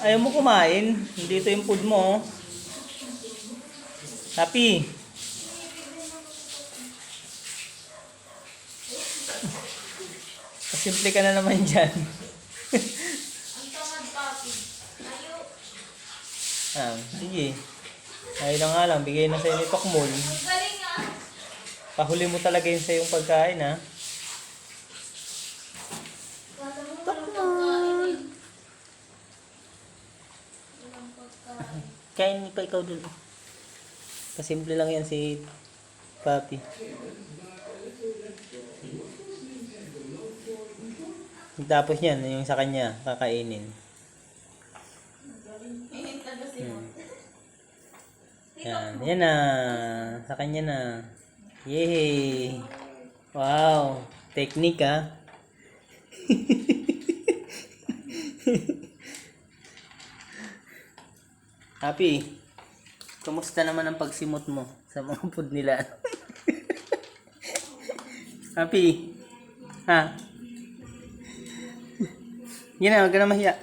Ayaw mo kumain. Dito yung food mo. Oh. Happy. Simple ka na naman dyan. Ang tamad, papi. Ayaw. Sige. Ayaw na nga lang. Bigay na sa'yo ni Tokmol. Ang galing ah. Pahuli mo talaga yun sa yung pagkain, ha? Kala mo walang pagkain eh. Walang pagkain. Kain pa ikaw dun. Kasimple lang yan si Papi. Tapos yan, yung sa kanya, kakainin. Init na ba si Mon? Yan, yan na. Sa kanya na. Yay! Wow! Technique, ha? Happy, kumusta naman ang pagsimot mo sa mga food nila? Happy, ha? Yan na, huwag ka na mahiya.